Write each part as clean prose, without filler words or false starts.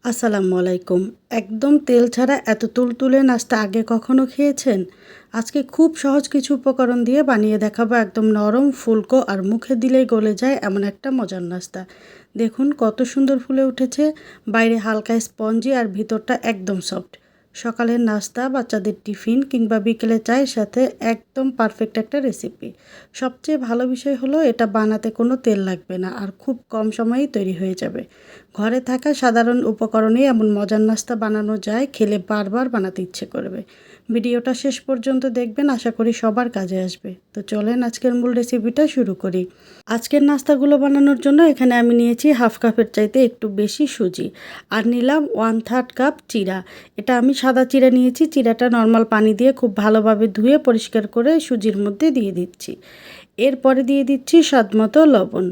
আসসালামু আলাইকুম। একদম তেল ছাড়া এত তুলতুলে নাস্তা আগে কখনো খেয়েছেন? আজকে খুব সহজ কিছু উপকরণ দিয়ে বানিয়ে দেখাবো একদম নরম, ফুলকো আর মুখে দিলেই গলে যায় এমন একটা মজার নাস্তা। দেখুন কত সুন্দর ফুলে উঠেছে, বাইরে হালকা স্পঞ্জি আর ভিতরটা একদম সফট। সকালের নাস্তা, বাচ্চাদের টিফিন কিংবা বিকেলে চায়ের সাথে একদম পারফেক্ট একটা রেসিপি। সবচেয়ে ভালো বিষয় হলো এটা বানাতে কোনো তেল লাগবে না আর খুব কম সময়েই তৈরি হয়ে যাবে। ঘরে থাকা সাধারণ উপকরণে এমন মজার নাস্তা বানানো যায়, খেলে বারবার বানাতে ইচ্ছে করবে। ভিডিওটা শেষ পর্যন্ত দেখবেন, আশা করি সবার কাজে আসবে। তো চলেন আজকের মূল রেসিপিটা শুরু করি। আজকের নাস্তাগুলো বানানোর জন্য এখানে আমি নিয়েছি হাফ কাপের চাইতে একটু বেশি সুজি, আর নিলাম 1/3 কাপ চিড়া। এটা আমি সাদা চিড়া নিয়েছি। চিড়াটা নর্মাল পানি দিয়ে খুব ভালোভাবে ধুয়ে পরিষ্কার করে সুজির মধ্যে দিয়ে দিচ্ছি। এরপরে দিয়ে দিচ্ছি স্বাদমতো লবণ।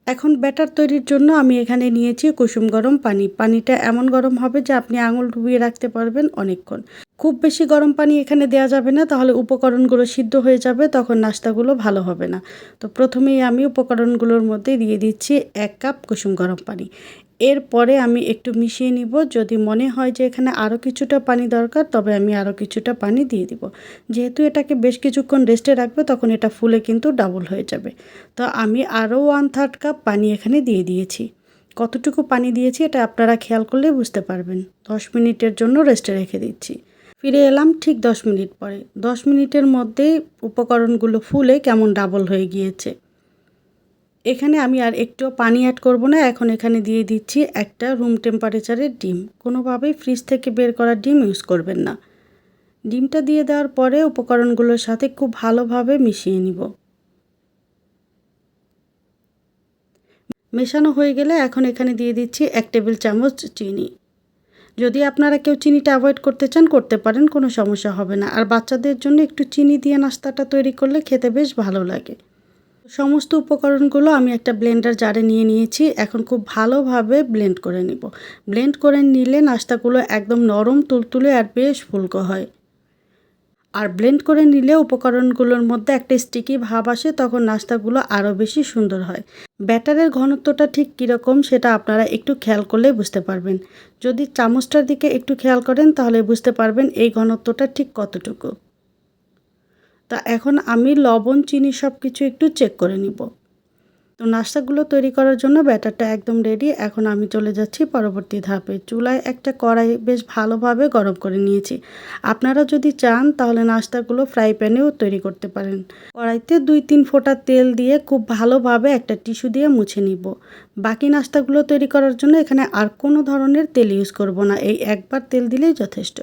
এখন ব্যাটার তৈরির জন্য আমি এখানে নিয়েছি কুসুম গরম পানি। পানিটা এমন গরম হবে যে আপনি আঙুল ডুবিয়ে রাখতে পারবেন অনেকক্ষণ। খুব বেশি গরম পানি এখানে দেওয়া যাবে না, তাহলে উপকরণগুলো সিদ্ধ হয়ে যাবে, তখন নাস্তাগুলো ভালো হবে না। তো প্রথমেই আমি উপকরণগুলোর মধ্যে দিয়ে দিচ্ছি 1 কাপ কুসুম গরম পানি। এরপরে আমি একটু মিশিয়ে নিব। যদি মনে হয় যে এখানে আরও কিছুটা পানি দরকার, তবে আমি আরও কিছুটা পানি দিয়ে দিব। যেহেতু এটাকে বেশ কিছুক্ষণ রেস্টে রাখবে, তখন এটা ফুলে কিন্তু ডাবল হয়ে যাবে। তো আমি আরও 1/3 কাপ পানি এখানে দিয়ে দিয়েছি। কতটুকু পানি দিয়েছি এটা আপনারা খেয়াল করলে বুঝতে পারবেন। 10 মিনিটের জন্য রেস্টে রেখে দিচ্ছি। ফিরে এলাম ঠিক 10 মিনিট পরে। 10 মিনিটের মধ্যেই উপকরণগুলো ফুলে কেমন ডাবল হয়ে গিয়েছে। এখানে আমি আর একটুও পানি অ্যাড করব না। এখন এখানে দিয়ে দিচ্ছি একটা রুম টেম্পারেচারের ডিম। কোনোভাবেই ফ্রিজ থেকে বের করা ডিম ইউজ করবেন না। ডিমটা দিয়ে দেওয়ার পরে উপকরণগুলোর সাথে খুব ভালোভাবে মিশিয়ে নিব। মেশানো হয়ে গেলে এখন এখানে দিয়ে দিচ্ছি 1 টেবিল চামচ চিনি। যদি আপনারা কেউ চিনিটা অ্যাভয়েড করতে চান, করতে পারেন, কোনো সমস্যা হবে না। আর বাচ্চাদের জন্য একটু চিনি দিয়ে নাস্তাটা তৈরি করলে খেতে বেশ ভালো লাগে। সমস্ত উপকরণগুলো আমি একটা ব্লেন্ডার জারে নিয়ে নিয়েছি। এখন খুব ভালোভাবে ব্লেন্ড করে নিব। ব্লেন্ড করে নিলে নাস্তাগুলো একদম নরম, তুলতুলে আর বেশ ফুলকো হয়। আর ব্লেন্ড করে নিলে উপকরণগুলোর মধ্যে একটা স্টিকি ভাব আসে, তখন নাস্তাগুলো আরও বেশি সুন্দর হয়। ব্যাটারের ঘনত্বটা ঠিক কীরকম সেটা আপনারা একটু খেয়াল করলেই বুঝতে পারবেন। যদি চামচটার দিকে একটু খেয়াল করেন তাহলে বুঝতে পারবেন এই ঘনত্বটা ঠিক কতটুকু। তা এখন আমি লবণ, চিনি সব কিছু একটু চেক করে নিব। তো নাস্তাগুলো তৈরি করার জন্য ব্যাটারটা একদম রেডি। এখন আমি চলে যাচ্ছি পরবর্তী ধাপে। চুলায় একটা কড়াই বেশ ভালোভাবে গরম করে নিয়েছি। আপনারা যদি চান তাহলে নাস্তাগুলো ফ্রাই প্যানেও তৈরি করতে পারেন। কড়াইতে 2-3 ফোঁটা তেল দিয়ে খুব ভালোভাবে একটা টিস্যু দিয়ে মুছে নিব। বাকি নাস্তাগুলো তৈরি করার জন্য এখানে আর কোনো ধরনের তেল ইউজ করব না। এই একবার তেল দিলেই যথেষ্ট।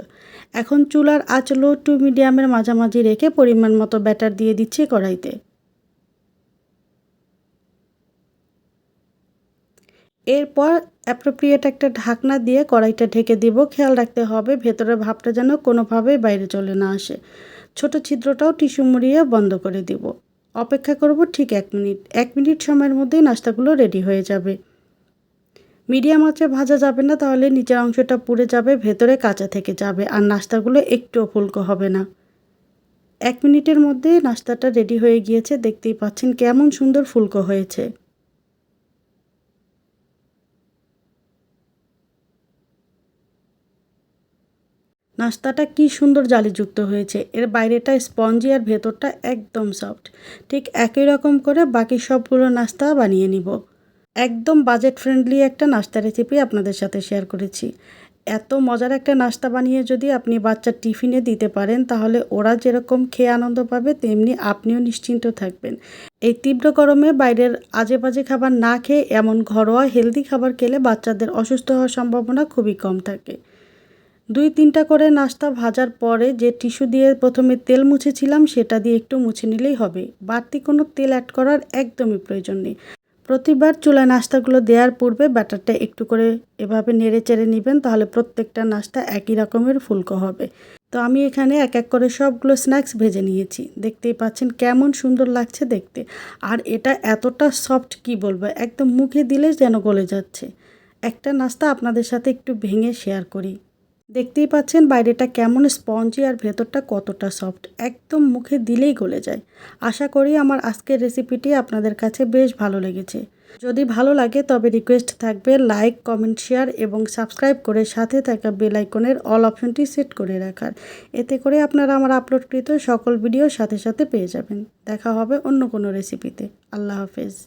এখন চুলার আঁচ লো টু মিডিয়ামের মাঝামাঝি রেখে পরিমাণ মতো ব্যাটার দিয়ে দিচ্ছি কড়াইতে। এরপর অ্যাপ্রোপ্রিয়েট একটা ঢাকনা দিয়ে কড়াইটা ঢেকে দিব। খেয়াল রাখতে হবে ভেতরের ভাপটা যেন কোনোভাবেই বাইরে চলে না আসে। ছোট ছিদ্রটাও টিস্যু মুড়িয়ে বন্ধ করে দিব। অপেক্ষা করব ঠিক 1 মিনিট। 1 মিনিট সময়ের মধ্যেই নাস্তাগুলো রেডি হয়ে যাবে। মিডিয়াম আঁচে ভাজা যাবে না, তাহলে নিচের অংশটা পুড়ে যাবে, ভেতরে কাঁচা থেকে যাবে আর নাস্তাগুলো একটুও ফুলকো হবে না। 1 মিনিটের মধ্যে নাস্তাটা রেডি হয়ে গিয়েছে। দেখতেই পাচ্ছেন কেমন সুন্দর ফুলকো হয়েছে। নাস্তাটা কি সুন্দর জালিযুক্ত হয়েছে। এর বাইরেটা স্পঞ্জি আর ভেতরটা একদম সফট। ঠিক একই রকম করে বাকি সবগুলো নাস্তা বানিয়ে নিব। একদম বাজেট ফ্রেন্ডলি একটা নাস্তা রেসিপি আপনাদের সাথে শেয়ার করেছি। এত মজার একটা নাস্তা বানিয়ে যদি আপনি বাচ্চার টিফিনে দিতে পারেন, তাহলে ওরা যেরকম খেয়ে আনন্দ পাবে, তেমনি আপনিও নিশ্চিন্ত থাকবেন। এই তীব্র গরমে বাইরের আজে বাজে খাবার না খেয়ে এমন ঘরোয়া হেলদি খাবার খেলে বাচ্চাদের অসুস্থ হওয়ার সম্ভাবনা খুবই কম থাকে। 2-3টা করে নাস্তা ভাজার পরে যে টিস্যু দিয়ে প্রথমে তেল মুছেছিলাম, সেটা দিয়ে একটু মুছে নিলেই হবে। বাড়তি কোনো তেল অ্যাড করার একদমই প্রয়োজন নেই। প্রতিবার চুলায় নাস্তাগুলো দেওয়ার পূর্বে ব্যাটারটা একটু করে এভাবে নেড়ে চেড়ে নেবেন, তাহলে প্রত্যেকটা নাস্তা একই রকমের ফুলকো হবে। তো আমি এখানে এক এক করে সবগুলো স্ন্যাক্স ভেজে নিয়েছি। দেখতেই পাচ্ছেন কেমন সুন্দর লাগছে দেখতে। আর এটা এতটা সফট কি বলবো, একদম মুখে দিলে যেন গলে যাচ্ছে। একটা নাস্তা আপনাদের সাথে একটু ভেঙে শেয়ার করি। দেখতেই পাচ্ছেন বাইরেটা কেমন স্পঞ্জি আর ভেতরটা কতটা সফট, একদম মুখে দিলেই গলে যায়। আশা করি আমার আজকের রেসিপিটি আপনাদের কাছে বেশ ভালো লেগেছে। যদি ভালো লাগে তবে রিকোয়েস্ট থাকবে লাইক, কমেন্ট, শেয়ার এবং সাবস্ক্রাইব করে সাথে থাকা বেল আইকনের অল অপশনটি সেট করে রাখার। এতে করে আপনারা আমার আপলোডকৃত সকল ভিডিও সাথে সাথে পেয়ে যাবেন। দেখা হবে অন্য কোনো রেসিপিতে। আল্লাহ হাফেজ।